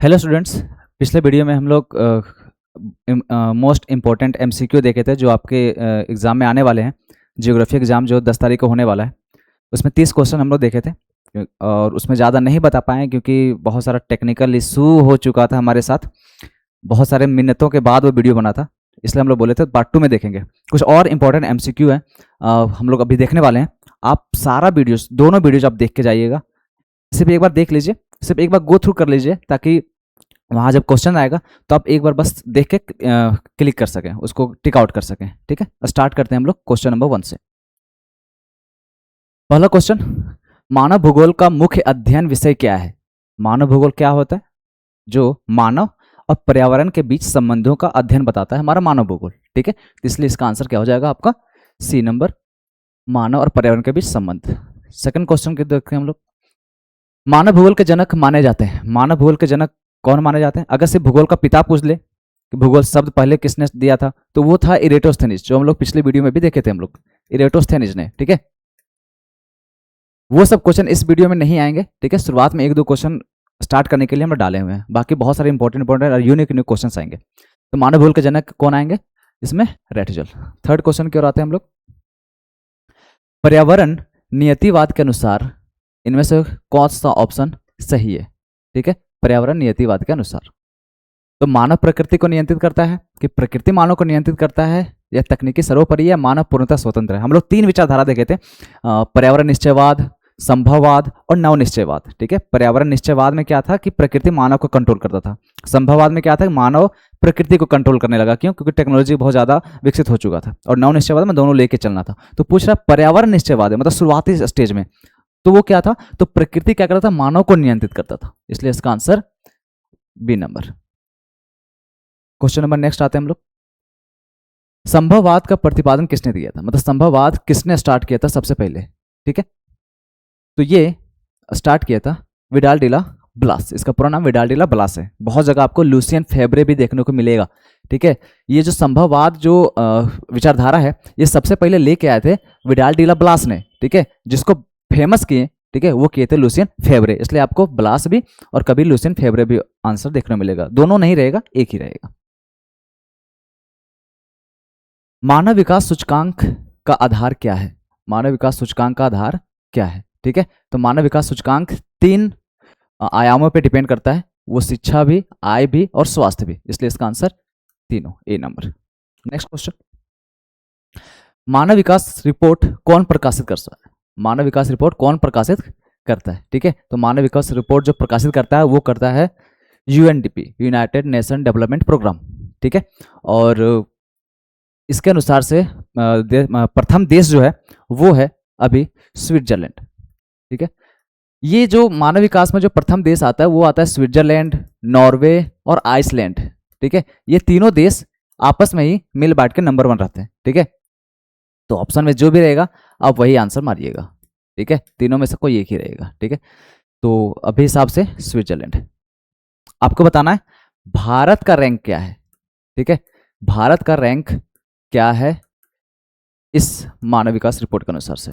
Hello students. पिछले video में हम लोग मोस्ट इम्पोर्टेंट एमसीक्यू देखे थे जो आपके एग्ज़ाम में आने वाले हैं। जियोग्राफी एग्ज़ाम जो 10 तारीख को होने वाला है, उसमें 30 क्वेश्चन हम लोग देखे थे और उसमें ज़्यादा नहीं बता पाए क्योंकि बहुत सारा टेक्निकल इशू हो चुका था हमारे साथ। बहुत सारे मिन्नतों के बाद वो वीडियो बना था, इसलिए हम लोग बोले थे पार्ट 2 में देखेंगे। कुछ और इम्पोर्टेंट एमसीक्यू है हम लोग अभी देखने वाले हैं। आप सारा वीडियोस, दोनों वीडियोज आप देख के जाइएगा। सिर्फ एक बार देख लीजिए, सिर्फ एक बार गो थ्रू कर लीजिए, ताकि वहाँ जब क्वेश्चन आएगा तो आप एक बार बस देख के क्लिक कर सकें, उसको टिक आउट कर सकें। ठीक है, स्टार्ट करते हैं हम लोग क्वेश्चन नंबर 1 से। पहला क्वेश्चन, मानव भूगोल का मुख्य अध्ययन विषय क्या है? मानव भूगोल क्या होता है? जो मानव और पर्यावरण के बीच संबंधों का अध्ययन बताता है हमारा मानव भूगोल। ठीक है, तो इसलिए इसका आंसर क्या हो जाएगा आपका? सी नंबर, मानव और पर्यावरण के बीच संबंध। सेकंड क्वेश्चन के देखते हैं हम लोग। मानव भूगोल के जनक माने जाते हैं। मानव भूगोल के जनक कौन माने जाते हैं? अगर सिर्फ भूगोल का पिता पूछ ले कि भूगोल शब्द पहले किसने दिया था, तो वो था इरेटोस्थेनिस, जो हम लोग पिछले वीडियो में भी देखे थे हम लोग, इरेटोस्थेनिस ने। ठीक है, वो सब क्वेश्चन इस वीडियो में नहीं आएंगे। ठीक है, शुरुआत में एक दो क्वेश्चन स्टार्ट करने के लिए हम लोग डाले हुए हैं, बाकी बहुत सारे इंपॉर्टेंट और यूनिक क्वेश्चन आएंगे। तो मानव भूगोल के जनक कौन आएंगे इसमें? रेटजल। थर्ड क्वेश्चन की ओर आते हैं हम लोग। पर्यावरण नियतिवाद के अनुसार इनमें से कौन सा ऑप्शन सही है? ठीक है, पर्यावरण नियतिवाद के अनुसार तो मानव प्रकृति को नियंत्रित करता है, कि प्रकृति मानव को नियंत्रित करता है, या तकनीकी सर्वोपरि, या मानव पूर्णतः स्वतंत्र है। हम लोग 3 विचारधारा देखे थे, पर्यावरण निश्चयवाद, संभववाद और नव निश्चयवाद। ठीक है, पर्यावरण निश्चयवाद में क्या था कि प्रकृति मानव को कंट्रोल करता था। संभववाद में क्या था? मानव प्रकृति को कंट्रोल करने लगा। क्यों? क्योंकि टेक्नोलॉजी बहुत ज्यादा विकसित हो चुका था। और नव निश्चयवाद में दोनों लेके चलना था। तो पूछ रहा पर्यावरण निश्चयवाद है, मतलब शुरुआती स्टेज में, तो वो क्या था? तो प्रकृति क्या करता था? मानव को नियंत्रित करता था। इसलिए इसका answer B number. Question number next आते हैं हम लोग। संभववाद का प्रतिपादन किसने दिया था? मतलब संभववाद किसने स्टार्ट किया था सबसे पहले? ठीक है, तो ये स्टार्ट किया था विडाल डिला ब्लास। इसका पूरा नाम विडाल डिला ब्लास है। बहुत जगह आपको लुसियन फेब्रे भी देखने को मिलेगा। ठीक है, ये जो संभववाद जो विचारधारा है, ये सबसे पहले लेके आए थे विडाल डिला ब्लास ने। ठीक है, जिसको फेमस किए, ठीक है, वो किए थे लुसियन फेब्रे। इसलिए आपको ब्लास भी और कभी लुसियन फेब्रे भी आंसर देखने को मिलेगा। दोनों नहीं रहेगा, एक ही रहेगा। मानव विकास सूचकांक का आधार क्या है? मानव विकास सूचकांक का आधार क्या है? ठीक है, तो मानव विकास सूचकांक 3 आयामों पे डिपेंड करता है, वो शिक्षा भी, आय भी और स्वास्थ्य भी। इसलिए इसका आंसर तीनों, ए नंबर। नेक्स्ट क्वेश्चन, मानव विकास रिपोर्ट कौन प्रकाशित करता है? मानव विकास रिपोर्ट कौन प्रकाशित करता है? ठीक है, तो मानव विकास रिपोर्ट जो प्रकाशित करता है वो करता है UNDP, United Nation Development Programme. ठीक है, और इसके अनुसार से प्रथम देश जो है वो है अभी स्विट्जरलैंड। ठीक है, ये जो मानव विकास में जो प्रथम देश आता है वो आता है स्विट्जरलैंड, नॉर्वे और आइसलैंड। ठीक है, ये तीनों देश आपस में ही मिल बांट के नंबर 1 रहते हैं। ठीक है, तो ऑप्शन में जो भी रहेगा आप वही आंसर मारिएगा। ठीक है, तीनों में से कोई एक ही रहेगा। ठीक है, तो अभी हिसाब से स्विट्जरलैंड। आपको बताना है भारत का रैंक क्या है। ठीक है, भारत का रैंक क्या है इस मानव विकास रिपोर्ट के अनुसार से?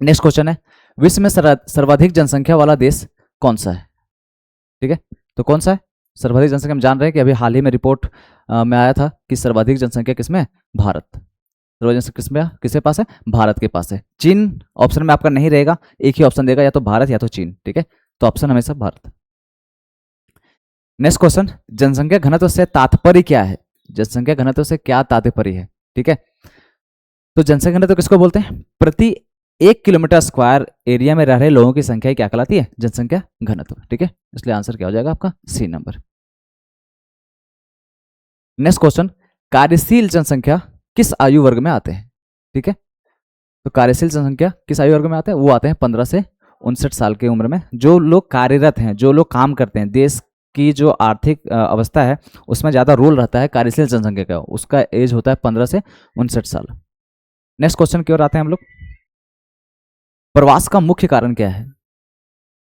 नेक्स्ट क्वेश्चन है, विश्व में सर्वाधिक जनसंख्या वाला देश कौन सा है? ठीक है, तो कौन सा है सर्वाधिक जनसंख्या? हम जान रहे हैं कि अभी हाल ही में रिपोर्ट में आया था कि सर्वाधिक जनसंख्या किसमें है? भारत। सर्वाधिक जनसंख्या किसमें, किसके पास है? भारत के पास है। चीन ऑप्शन में आपका नहीं रहेगा, एक ही ऑप्शन देगा, या तो भारत या तो चीन। ठीक है, तो ऑप्शन हमेशा भारत। नेक्स्ट क्वेश्चन, जनसंख्या घनत्व से तात्पर्य क्या है? जनसंख्या घनत्व से क्या तात्पर्य है? ठीक है, तो जनसंख्या घनत्व किसको बोलते हैं? प्रति 1 किलोमीटर स्क्वायर एरिया में रह रहे लोगों की संख्या क्या कहलाती है? जनसंख्या घनत्व। ठीक है, इसलिए आंसर क्या हो जाएगा आपका? सी नंबर। नेक्स्ट क्वेश्चन, कार्यशील जनसंख्या किस आयु वर्ग में आते हैं? ठीक है, तो कार्यशील जनसंख्या किस आयु वर्ग में आते हैं? वो आते हैं 15 से 59 साल की उम्र में। जो लोग कार्यरत हैं, जो लोग काम करते हैं, देश की जो आर्थिक अवस्था है उसमें ज़्यादा रोल रहता है कार्यशील जनसंख्या का, उसका एज होता है 15 से 59 साल। नेक्स्ट क्वेश्चन की ओर आते हैं हम लोग। प्रवास का मुख्य कारण क्या है?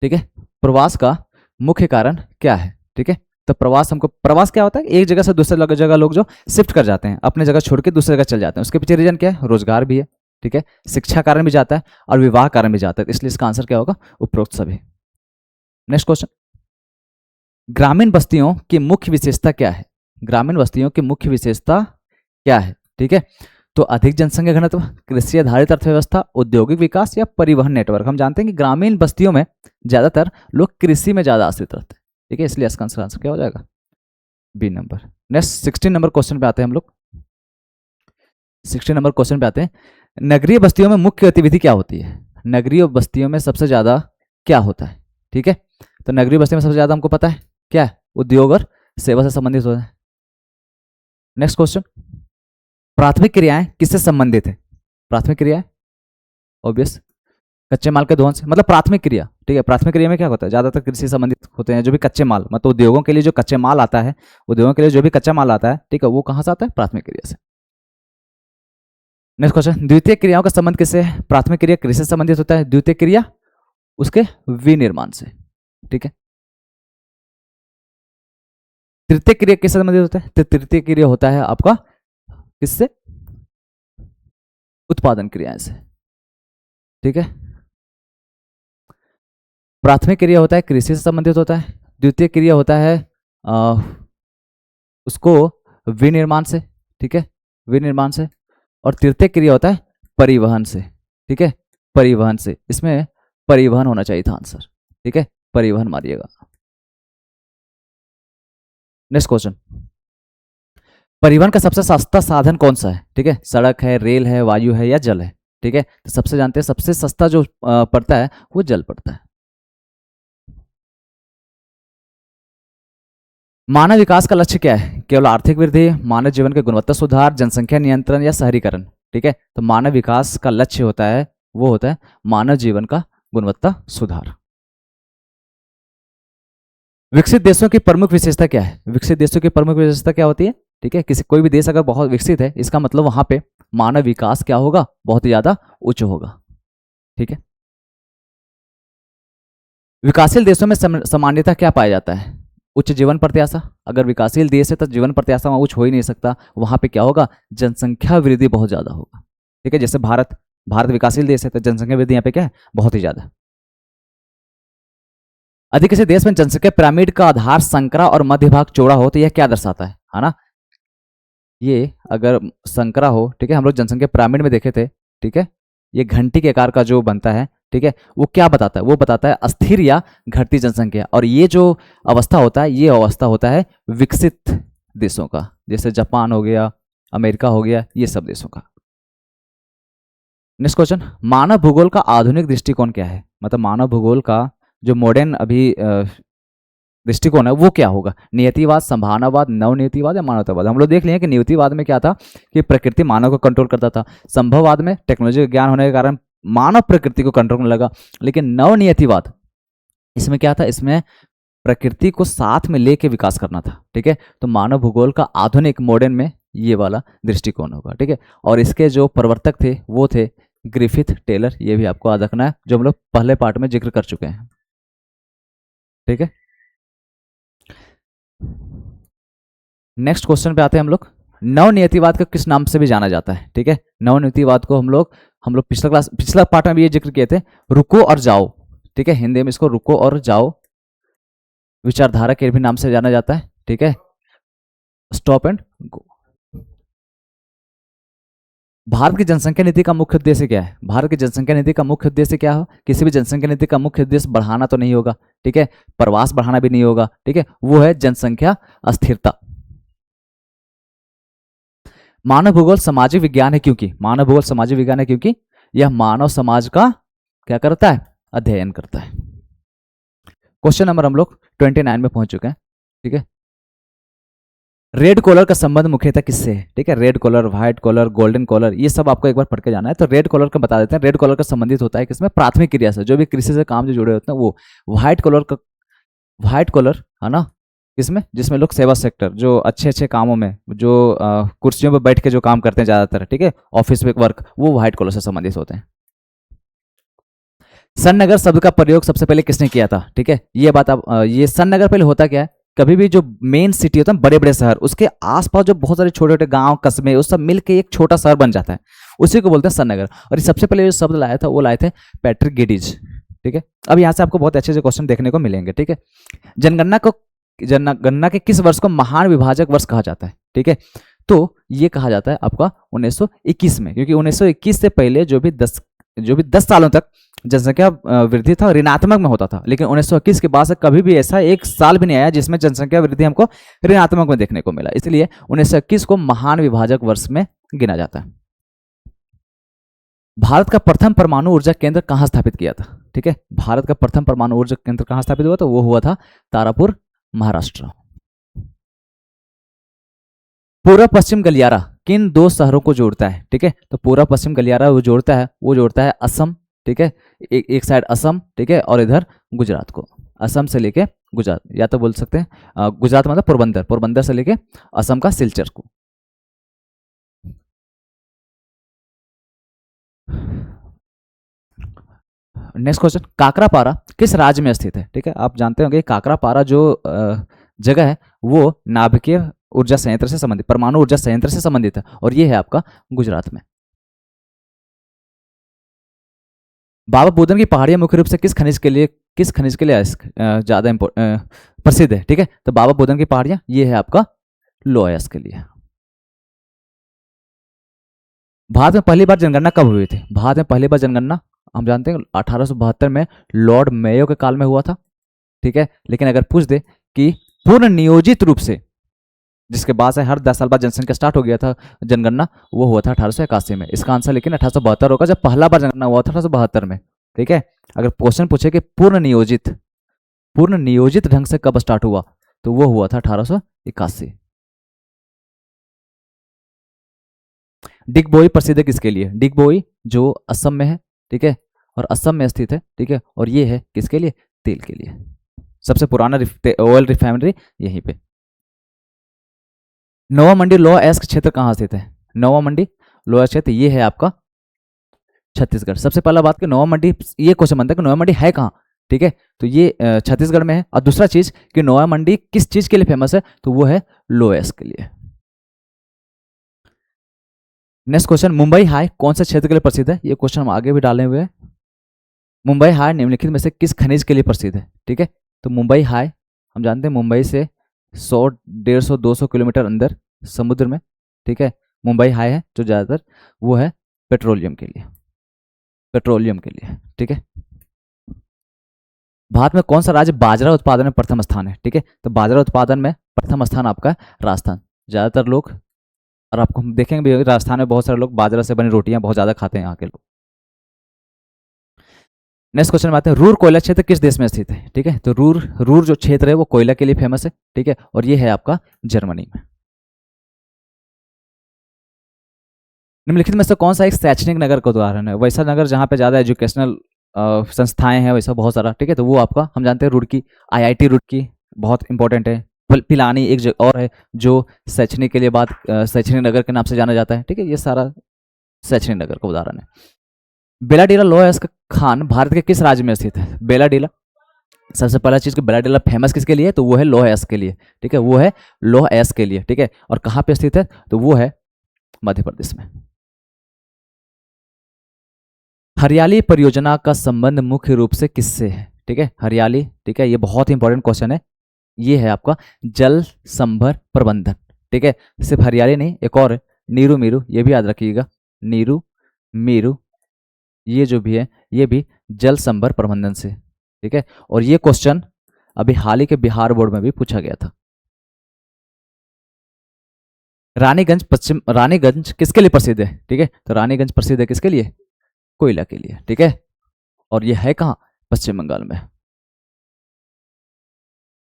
ठीक है, प्रवास का मुख्य कारण क्या है? ठीक है, तो प्रवास क्या होता है? एक जगह से दूसरे जगह लोग जो शिफ्ट कर जाते हैं, अपने जगह छोड़ के दूसरी जगह चल जाते हैं। उसके पीछे रीजन क्या है? रोजगार भी है। ठीक है, शिक्षा कारण भी जाता है और विवाह कारण भी जाता है। इसलिए इसका आंसर क्या होगा? उपरोक्त सभी। नेक्स्ट क्वेश्चन, ग्रामीण बस्तियों की मुख्य विशेषता क्या है? ग्रामीण बस्तियों की मुख्य विशेषता क्या है? ठीक है, तो अधिक जनसंख्या घनत्व, कृषि आधारित अर्थव्यवस्था, औद्योगिक विकास या परिवहन नेटवर्क। हम जानते हैं कि ग्रामीण बस्तियों में ज्यादातर लोग कृषि में ज्यादा आश्रित रहते हैं। ठीक है, इसलिए इसका आंसर क्या हो जाएगा? B number. Next 16 number question पे आते हैं हम लोग। 16 नंबर क्वेश्चन पे आते हैं, नगरीय बस्तियों में मुख्य गतिविधि क्या होती है? नगरीय बस्तियों में सबसे ज्यादा क्या होता है? ठीक है, तो नगरीय बस्तियों में सबसे ज्यादा हमको पता है क्या है? उद्योग और सेवा से संबंधित होता है। नेक्स्ट क्वेश्चन, प्राथमिक क्रियाएं किससे संबंधित है? प्राथमिक क्रियाएं ऑब्वियस कच्चे माल के दोहन से, मतलब प्राथमिक क्रिया। ठीक है, प्राथमिक क्रिया में क्या होता है? ज्यादातर कृषि संबंधित होते हैं। जो भी कच्चे माल, मतलब उद्योगों के लिए जो कच्चे माल आता है, उद्योगों के लिए जो भी कच्चा माल आता है, ठीक है, वो कहां से आता है? प्राथमिक क्रिया से। नेक्स्ट क्वेश्चन, द्वितीय क्रियाओं का संबंध किससे है? प्राथमिक क्रिया कृषि से संबंधित होता है, द्वितीय क्रिया उसके विनिर्माण से। ठीक है, तृतीय क्रिया किससे संबंधित होता है? तो तृतीय क्रिया होता है आपका किससे? उत्पादन क्रियाएं से। ठीक है, प्राथमिक क्रिया होता है कृषि से संबंधित होता है, द्वितीय क्रिया होता है उसको विनिर्माण से। ठीक है, विनिर्माण से, और तृतीय क्रिया होता है परिवहन से। ठीक है, परिवहन से, इसमें परिवहन होना चाहिए था आंसर। ठीक है, परिवहन मारिएगा। नेक्स्ट क्वेश्चन, परिवहन का सबसे सस्ता साधन कौन सा है? ठीक है, सड़क है, रेल है, वायु है या जल है? ठीक है, तो सबसे जानते हैं सबसे सस्ता जो पड़ता है वो जल पड़ता है। मानव विकास का लक्ष्य क्या है? केवल आर्थिक वृद्धि, मानव जीवन की गुणवत्ता सुधार, जनसंख्या नियंत्रण या शहरीकरण? ठीक है, तो मानव विकास का लक्ष्य होता है, वो होता है मानव जीवन का गुणवत्ता सुधार। विकसित देशों की प्रमुख विशेषता क्या है? विकसित देशों की प्रमुख विशेषता क्या होती है? ठीक है, किसी कोई भी देश अगर बहुत विकसित है, इसका मतलब वहां पे मानव विकास क्या होगा? बहुत ही ज्यादा उच्च होगा। ठीक है, विकासशील देशों में सामान्यतः क्या पाया जाता है? उच्च जीवन प्रत्याशा। अगर विकासशील देश है तो जीवन प्रत्याशा वहां उच्च हो ही नहीं सकता, वहां पे क्या होगा? जनसंख्या वृद्धि बहुत ज्यादा होगा। ठीक है, जैसे भारत विकासशील देश है तो जनसंख्या वृद्धि यहाँ पे क्या है? बहुत ही ज्यादा। यदि किसी देश में जनसंख्या पिरामिड का आधार संकरा और मध्य भाग चौड़ा हो तो यह क्या दर्शाता है ना? ये अगर संकरा हो, ठीक है, हम लोग जनसंख्या पिरामिड में देखे थे। ठीक है, ये घंटी के आकार का जो बनता है, ठीक है, वो क्या बताता है? वो बताता है अस्थिर या घटती जनसंख्या। और ये जो अवस्था होता है, ये अवस्था होता है विकसित देशों का, जैसे जापान हो गया, अमेरिका हो गया, ये सब देशों का। नेक्स्ट क्वेश्चन, मानव भूगोल का आधुनिक दृष्टिकोण क्या है? मतलब मानव भूगोल का जो मॉडर्न अभी दृष्टिकोण है वो क्या होगा? नियतिवाद, संभावनावाद, नवनियतिवाद या मानवतावाद? हम लोग देख लिए कि नियतिवाद में क्या था कि प्रकृति मानव को कंट्रोल करता था, संभववाद में टेक्नोलॉजी का ज्ञान होने के कारण मानव प्रकृति को कंट्रोल करने लगा, लेकिन नवनियतिवाद इसमें क्या था? इसमें प्रकृति को साथ में लेके विकास करना था। ठीक है, तो मानव भूगोल का आधुनिक मॉडर्न में ये वाला दृष्टिकोण होगा। ठीक है, और इसके जो प्रवर्तक थे वो थे ग्रिफिथ, टेलर, ये भी आपको याद रखना है, जो हम लोग पहले पार्ट में जिक्र कर चुके हैं। ठीक है, नेक्स्ट क्वेश्चन पे आते हैं हम लोग। नवनियतिवाद को किस नाम से भी जाना जाता है? ठीक है, नवनियतिवाद को हम लोग पिछला पार्ट में भी ये जिक्र किए थे, रुको और जाओ। ठीक है, हिंदी में इसको रुको और जाओ विचारधारा के भी नाम से जाना जाता है। ठीक है, स्टॉप एंड गो। भारत की जनसंख्या नीति का मुख्य उद्देश्य क्या है? भारत की जनसंख्या नीति का मुख्य उद्देश्य क्या हो? किसी भी जनसंख्या नीति का मुख्य उद्देश्य बढ़ाना तो नहीं होगा। ठीक है, प्रवास बढ़ाना भी नहीं होगा। ठीक है, वो है जनसंख्या स्थिरता। मानव भूगोल सामाजिक विज्ञान है क्योंकि, मानव भूगोल सामाजिक विज्ञान है क्योंकि यह मानव समाज का क्या करता है? अध्ययन करता है। क्वेश्चन नंबर हम लोग 29 में पहुंच चुके हैं। ठीक है, रेड कॉलर का संबंध मुख्यतः किससे है? ठीक है, red collar, white collar, golden collar, ये सब आपको एक बार पढ़ के जाना है। तो रेड कॉलर का बता देते हैं। रेड कॉलर का संबंधित होता है किसमें? प्राथमिक क्रिया से, जो भी कृषि से काम जो जुड़े होते हैं वो। व्हाइट कॉलर है ना, किसमें? जिसमें लोग सेवा सेक्टर, जो अच्छे अच्छे कामों में, जो कुर्सियों पर बैठ के जो काम करते हैं ज्यादातर, ठीक है, ऑफिस वर्क, वो व्हाइट कॉलर से संबंधित होते हैं। सन नगर शब्द का प्रयोग सबसे पहले किसने किया था? ठीक है, ये बात आप ये सन नगर पहले होता क्या है? कभी भी जो मेन सिटी होता है, बड़े बड़े शहर, उसके आसपास जो बहुत सारे छोटे छोटे गांव, कस्बे, उस सब मिलके एक छोटा शहर बन जाता है, उसी को बोलते हैं सन नगर। और ये सबसे पहले जो शब्द लाया था वो लाए थे पैट्रिक गेडिज। ठीक है, अब यहाँ से आपको बहुत अच्छे अच्छे क्वेश्चन देखने को मिलेंगे। ठीक है, जनगणना के किस वर्ष को महान विभाजक वर्ष कहा जाता है? ठीक है, तो ये कहा जाता है आपका 1921 में, क्योंकि 1921 से पहले जो भी 10 सालों तक जनसंख्या वृद्धि था ऋणात्मक में होता था, लेकिन 1921 के बाद से कभी भी ऐसा एक साल भी नहीं आया जिसमें जनसंख्या वृद्धि हमको ऋणात्मक में देखने को मिला, इसलिए 1921 को महान विभाजक वर्ष में गिना जाता है। भारत का प्रथम परमाणु ऊर्जा केंद्र कहां स्थापित किया था? ठीक है, भारत का प्रथम परमाणु ऊर्जा केंद्र कहां स्थापित हुआ था? वो हुआ था तारापुर, महाराष्ट्र। पूर्व पश्चिम गलियारा किन 2 शहरों को जोड़ता है? ठीक है, तो पूर्व पश्चिम गलियारा वो जोड़ता है असम। ठीक है, एक साइड असम, ठीक है, और इधर गुजरात को, असम से लेके गुजरात, या तो बोल सकते हैं गुजरात मतलब पोरबंदर से लेके असम का सिलचर को। नेक्स्ट क्वेश्चन, काकरापारा किस राज्य में स्थित है? ठीक है, आप जानते होंगे काकरापारा जो जगह है वो नाभिकीय ऊर्जा संयंत्र से संबंधित, परमाणु ऊर्जा संयंत्र से संबंधित है, और ये है आपका गुजरात में। बाबा बुदन की पहाड़ियां मुख्य रूप से किस खनिज के लिए ज्यादा प्रसिद्ध है? ठीक है, तो बाबा बुदन की पहाड़ियां ये है आपका लोयस के लिए। भारत में पहली बार जनगणना कब हुई थी? भारत में पहली बार जनगणना हम जानते हैं 1872 में लॉर्ड मेयो के काल में हुआ था। ठीक है, लेकिन अगर पूछ दे कि पूर्ण नियोजित रूप से, जिसके बाद से हर 10 साल बाद जनसंख्या स्टार्ट हो गया था जनगणना, वो हुआ था 1881 में। इसका आंसर लेकिन 1872 होगा, जब पहला बार जनगणना हुआ था 1872 में। ठीक है, अगर क्वेश्चन पूछे कि पूर्ण नियोजित ढंग से कब स्टार्ट हुआ, तो वो हुआ था 1881। डिगबोई प्रसिद्ध है किसके लिए? डिगबोई जो असम में है, ठीक है, और असम में स्थित है, ठीक है, और ये है किसके लिए? तेल के लिए। सबसे पुराना ऑयल रिफाइनरी यहीं पे। नोवा मंडी लोअर एस्क क्षेत्र कहाँ स्थित है? नोवा मंडी लोअर क्षेत्र ये है आपका छत्तीसगढ़। सबसे पहला बात कि नोवा मंडी, ये क्वेश्चन बनता है कि नोवा मंडी है कहाँ? ठीक है, तो ये छत्तीसगढ़ में है। और दूसरा चीज कि नोवा मंडी किस चीज के लिए फेमस है? तो वो है लोअर एस्क के लिए। नेक्स्ट क्वेश्चन, मुंबई हाई कौन से क्षेत्र के लिए प्रसिद्ध है? ये क्वेश्चन हम आगे भी डाले हुए हैं। मुंबई हाई निम्नलिखित में से किस खनिज के लिए प्रसिद्ध है? ठीक है, तो मुंबई हाई हम जानते हैं मुंबई से 100, 150, 200 किलोमीटर अंदर समुद्र में, ठीक है, मुंबई हाई है, जो ज़्यादातर वो है पेट्रोलियम के लिए, ठीक है। भारत में कौन सा राज्य बाजरा उत्पादन में प्रथम स्थान है? ठीक है, तो बाजरा उत्पादन में प्रथम स्थान आपका राजस्थान। ज़्यादातर लोग, और आपको हम देखेंगे भी राजस्थान में बहुत सारे लोग बाजरा से बनी रोटियां बहुत ज़्यादा खाते हैं यहाँ के लोग। नेक्स्ट क्वेश्चन में आते हैं, रूर कोयला क्षेत्र किस देश में स्थित है? ठीक है, तो रूर जो क्षेत्र है वो कोयला के लिए फेमस है, ठीक है, और ये है आपका जर्मनी में। निम्नलिखित में से कौन सा एक शैक्षणिक नगर का उदाहरण है? वैसा नगर जहाँ पे ज़्यादा एजुकेशनल संस्थाएं हैं, वैसा बहुत सारा, ठीक है, तो वो आपका हम जानते हैं रुड़की, IIT रुड़की बहुत इंपॉर्टेंट है। पिलानी एक जगह और है जो शैक्षणिक के लिए शैक्षणिक नगर के नाम से जाना जाता है, ठीक है, ये सारा शैक्षणिक नगर का उदाहरण है। बेलाडीला लौह अयस्क खान भारत के किस राज्य में स्थित है? बेलाडीला, सबसे पहला चीज कि बेलाडीला फेमस किसके लिए? तो वो है लौह अयस्क के लिए, ठीक है, वो है लौह अयस्क के लिए, ठीक है, और कहाँ पे स्थित है? तो वो है मध्य प्रदेश में। हरियाली परियोजना का संबंध मुख्य रूप से किससे है? ठीक है, हरियाली, ठीक है, ये बहुत ही इंपॉर्टेंट क्वेश्चन है। ये है आपका जल संभर प्रबंधन, ठीक है, सिर्फ हरियाली नहीं, एक और है नीरू मीरू, ये भी याद रखिएगा, नीरू मीरू, ये जो भी है ये भी जल संभर प्रबंधन से, ठीक है, और ये क्वेश्चन अभी हाल ही के बिहार बोर्ड में भी पूछा गया था। रानीगंज किसके लिए प्रसिद्ध है? ठीक है, तो रानीगंज प्रसिद्ध है किसके लिए? कोयला के लिए, ठीक है, और ये है कहाँ? पश्चिम बंगाल में।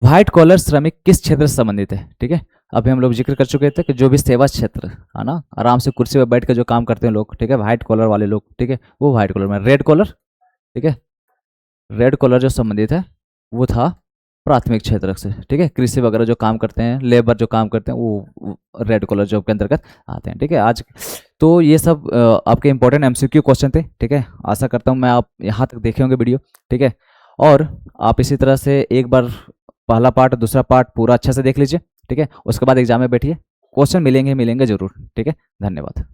व्हाइट कॉलर श्रमिक किस क्षेत्र से संबंधित है? ठीक है, अभी हम लोग जिक्र कर चुके थे कि जो भी सेवा क्षेत्र है ना, आराम से कुर्सी पर बैठ कर जो काम करते हैं लोग, ठीक है, व्हाइट कॉलर वाले लोग, ठीक है, वो व्हाइट कॉलर में। रेड कॉलर, ठीक है, रेड कॉलर जो संबंधित है वो था प्राथमिक क्षेत्र से, ठीक है, कृषि वगैरह जो काम करते हैं, लेबर जो काम करते हैं, वो रेड कॉलर जॉब के अंतर्गत आते हैं, ठीक है। आज तो ये सब आपके इंपॉर्टेंट MCQ क्वेश्चन थे, ठीक है, आशा करता हूँ मैं आप यहाँ तक देखे होंगे वीडियो, ठीक है, और आप इसी तरह से एक बार पहला पार्ट दूसरा पार्ट पूरा अच्छे से देख लीजिए, ठीक है, उसके बाद एग्जाम में बैठिए, क्वेश्चन मिलेंगे जरूर, ठीक है। धन्यवाद।